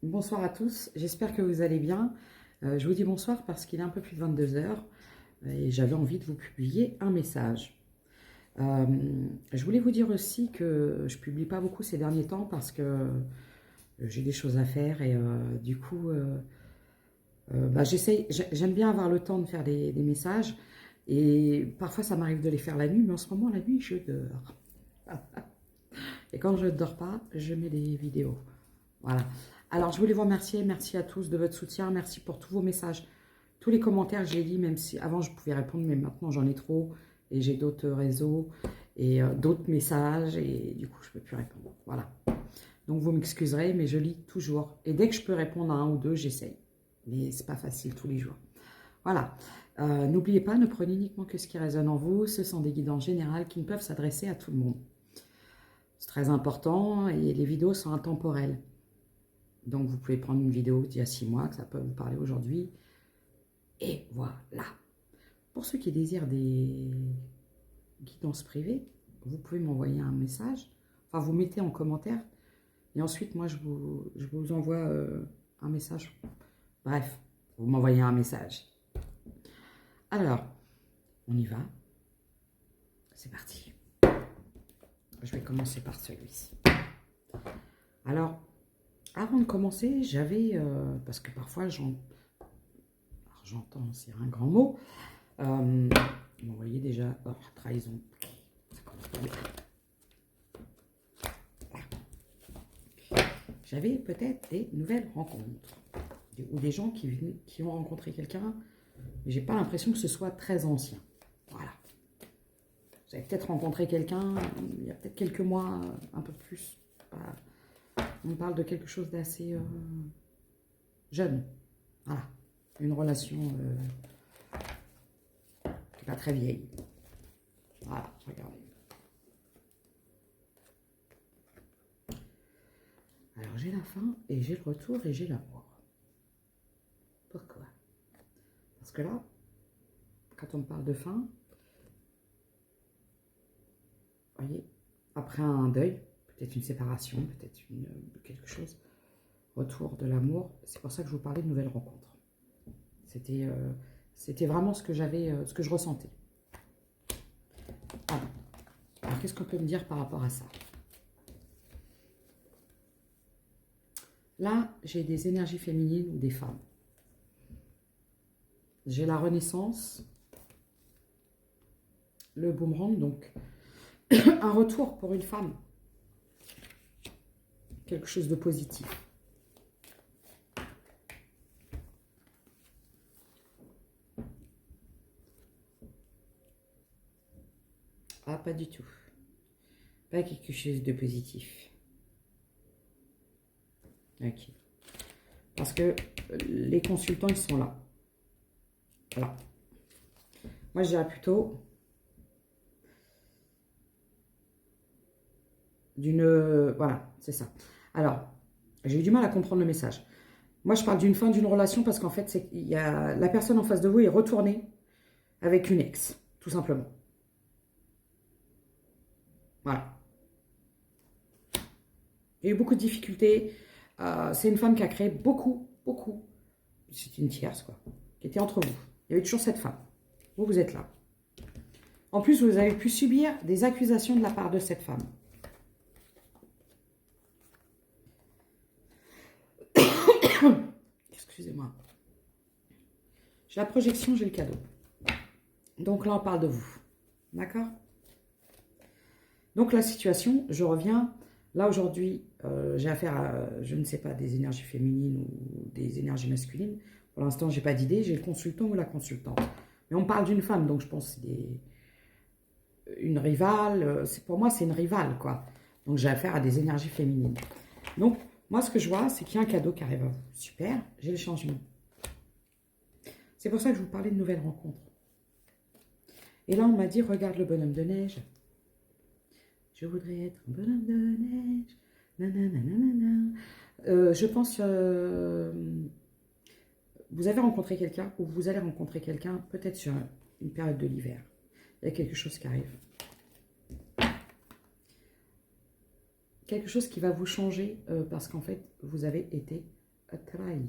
Bonsoir à tous, j'espère que vous allez bien. Je vous dis bonsoir parce qu'il est un peu plus de 22 heures et j'avais envie de vous publier un message. Euh, je voulais vous dire aussi que je publie pas beaucoup ces derniers temps parce que j'ai des choses à faire et du coup, j'aime bien avoir le temps de faire des messages et parfois ça m'arrive de les faire la nuit, mais en ce moment la nuit je dors. Et quand je ne dors pas, je mets des vidéos. Voilà. Alors, je voulais vous remercier. Merci à tous de votre soutien. Merci pour tous vos messages. Tous les commentaires, j'ai dit, même si avant je pouvais répondre, mais maintenant j'en ai trop. Et j'ai d'autres réseaux et d'autres messages. Et du coup, je ne peux plus répondre. Voilà. Donc, vous m'excuserez, mais je lis toujours. Et dès que je peux répondre à un ou deux, j'essaye. Mais ce n'est pas facile tous les jours. Voilà. N'oubliez pas, ne prenez uniquement que ce qui résonne en vous. Ce sont des guidances générales qui ne peuvent s'adresser à tout le monde. C'est très important et les vidéos sont intemporelles. Donc, vous pouvez prendre une vidéo d'il y a 6 mois, que ça peut vous parler aujourd'hui. Et voilà. Pour ceux qui désirent des guidances privées, vous pouvez m'envoyer un message. Enfin, vous mettez en commentaire. Et ensuite, moi, je vous envoie un message. Bref, vous m'envoyez un message. Alors, on y va. C'est parti. Je vais commencer par celui-ci. Alors, avant de commencer, j'avais, parce que parfois j'entends, c'est un grand mot, vous voyez déjà, oh, trahison, ça commence pas bien. J'avais peut-être des nouvelles rencontres, ou des gens qui ont rencontré quelqu'un, mais j'ai pas l'impression que ce soit très ancien. Voilà. Vous avez peut-être rencontré quelqu'un il y a peut-être quelques mois, un peu plus. Voilà. On parle de quelque chose d'assez jeune. Voilà. Une relation qui n'est pas très vieille. Voilà, regardez. Alors j'ai la fin et j'ai le retour et j'ai l'amour. Pourquoi? Parce que là, quand on me parle de fin, vous voyez, après un deuil, peut-être une séparation, peut-être quelque chose, retour de l'amour, c'est pour ça que je vous parlais de nouvelles rencontres. C'était vraiment ce que j'avais, ce que je ressentais. Alors qu'est-ce qu'on peut me dire par rapport à ça? Là, j'ai des énergies féminines ou des femmes. J'ai la renaissance, le boomerang, donc un retour pour une femme. Quelque chose de positif. Ah, pas du tout. Pas quelque chose de positif. Ok. Parce que les consultants, ils sont là. Voilà. Moi, je dirais plutôt d'une... Voilà, c'est ça. Alors, j'ai eu du mal à comprendre le message. Moi, je parle d'une fin d'une relation parce qu'en fait, la personne en face de vous est retournée avec une ex, tout simplement. Voilà. Il y a eu beaucoup de difficultés. C'est une femme qui a créé beaucoup. C'est une tierce, quoi. Qui était entre vous. Il y avait toujours cette femme. Vous êtes là. En plus, vous avez pu subir des accusations de la part de cette femme. Excusez-moi. J'ai la projection, j'ai le cadeau. Donc là, on parle de vous. D'accord? Donc la situation, je reviens. Là, aujourd'hui, j'ai affaire à, je ne sais pas, des énergies féminines ou des énergies masculines. Pour l'instant, je n'ai pas d'idée. J'ai le consultant ou la consultante. Mais on parle d'une femme, donc je pense que c'est une rivale. Pour moi, c'est une rivale, quoi. Donc j'ai affaire à des énergies féminines. Donc, moi, ce que je vois, c'est qu'il y a un cadeau qui arrive à vous. Super, j'ai le changement. C'est pour ça que je vous parlais de nouvelles rencontres. Et là, on m'a dit, regarde le bonhomme de neige. Je voudrais être un bonhomme de neige. Nanana. Je pense, vous avez rencontré quelqu'un ou vous allez rencontrer quelqu'un peut-être sur une période de l'hiver. Il y a quelque chose qui arrive. Quelque chose qui va vous changer parce qu'en fait, vous avez été trahi.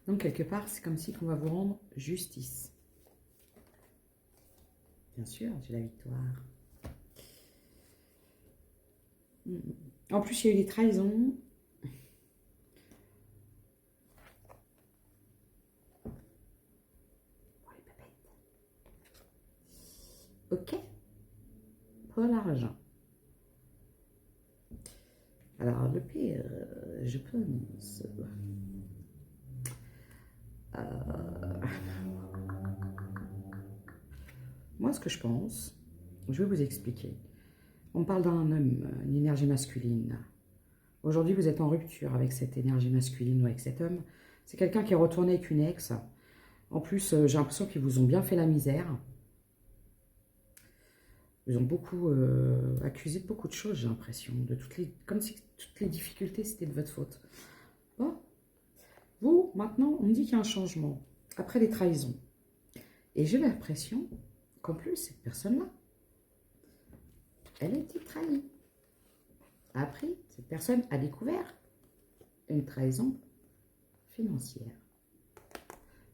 Donc, quelque part, c'est comme si on va vous rendre justice. Bien sûr, j'ai la victoire. En plus, il y a eu des trahisons. Ok. Pour l'argent. Alors, le pire, je pense. Moi, ce que je pense, je vais vous expliquer. On parle d'un homme, une énergie masculine. Aujourd'hui, vous êtes en rupture avec cette énergie masculine ou avec cet homme. C'est quelqu'un qui est retourné avec une ex. En plus, j'ai l'impression qu'ils vous ont bien fait la misère. Ils ont beaucoup accusé de beaucoup de choses, j'ai l'impression. Comme si toutes les difficultés, c'était de votre faute. Bon. Vous, maintenant, on me dit qu'il y a un changement. Après les trahisons. Et j'ai l'impression qu'en plus, cette personne-là, elle a été trahie. Après, cette personne a découvert une trahison financière.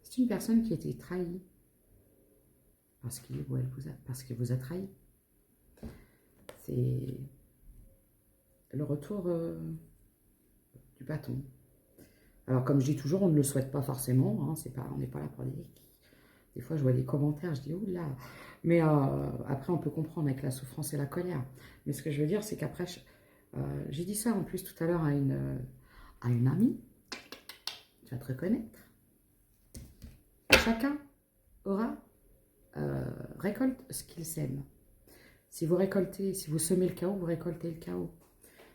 C'est une personne qui a été trahie parce qu'il vous a trahi. C'est le retour du bâton. Alors, comme je dis toujours, on ne le souhaite pas forcément. Hein, on n'est pas là pour dire. Des fois, je vois des commentaires, je dis, oula. Mais après, on peut comprendre avec la souffrance et la colère. Mais ce que je veux dire, c'est qu'après, j'ai dit ça en plus tout à l'heure à une amie. Tu vas te reconnaître. Chacun aura récolte ce qu'il sème. Si vous récoltez, si vous semez le chaos, vous récoltez le chaos.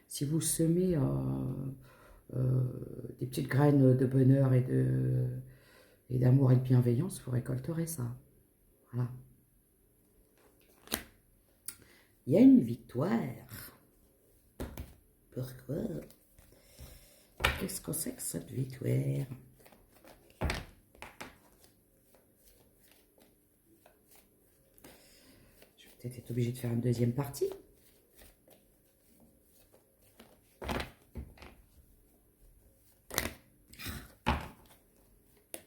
Si vous semez des petites graines de bonheur et d'amour et de bienveillance, vous récolterez ça. Voilà. Il y a une victoire. Pourquoi? Qu'est-ce que c'est que cette victoire? Je vais peut-être être obligée de faire une deuxième partie.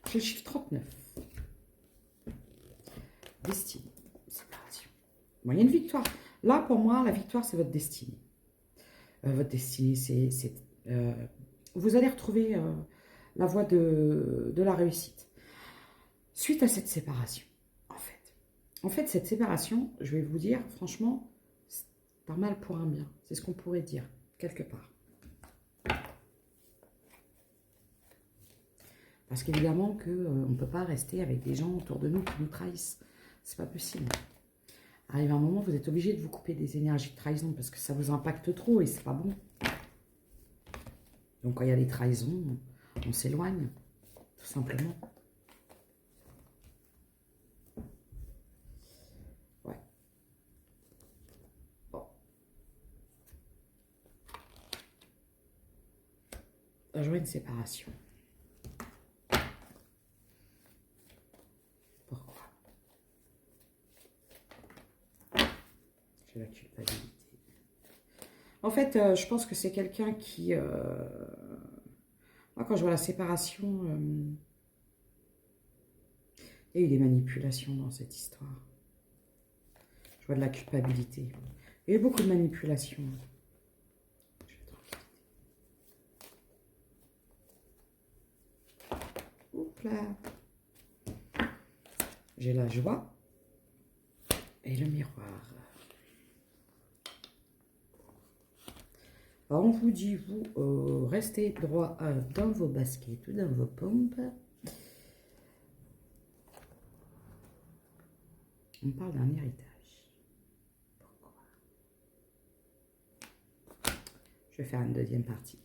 J'ai le chiffre 39. Destinée. Séparation. Bon, il y a une victoire. Là, pour moi, la victoire, c'est votre destinée. Votre destinée, c'est... vous allez retrouver la voie de la réussite. Suite à cette séparation, en fait. En fait, cette séparation, je vais vous dire, franchement, c'est pas mal pour un bien. C'est ce qu'on pourrait dire, quelque part. Parce qu'évidemment qu'on ne peut pas rester avec des gens autour de nous qui nous trahissent. C'est pas possible. Arrive un moment, vous êtes obligé de vous couper des énergies de trahison parce que ça vous impacte trop et c'est pas bon. Donc quand il y a des trahisons, on s'éloigne, tout simplement. Ouais. Bon. Je vois une séparation. Pourquoi? J'ai la culpabilité. En fait, je pense que c'est quelqu'un qui... Moi, quand je vois la séparation, il y a eu des manipulations dans cette histoire. Je vois de la culpabilité. Il y a eu beaucoup de manipulations. Oups là. J'ai la joie et le miroir. Alors, on vous dit, vous restez droit dans vos baskets ou dans vos pompes. On parle d'un héritage. Pourquoi? Je vais faire une deuxième partie.